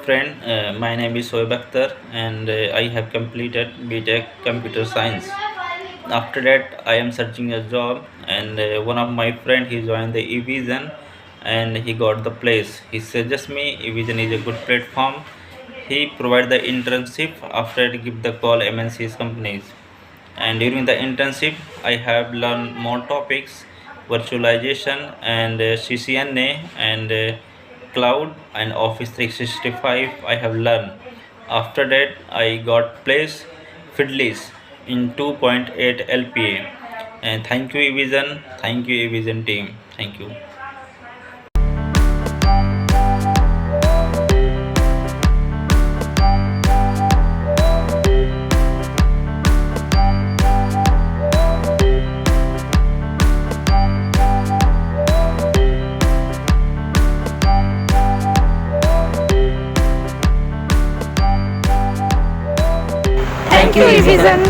friend, my name is Shoaib Akhtar and I have completed BTech Computer Science. After that, I am searching a job and one of my friend he joined the Evision and he got the place. He suggests me Evision is a good platform. He provide the internship after it give the call MNC's companies. And during the internship, I have learned more topics, virtualization and CCNA and cloud and Office 365 I have learned. After that, I got placed FIDELIS in 2.8 LPA. And thank you, Evision. Thank you, Evision team. Thank you. Thank you, Evision.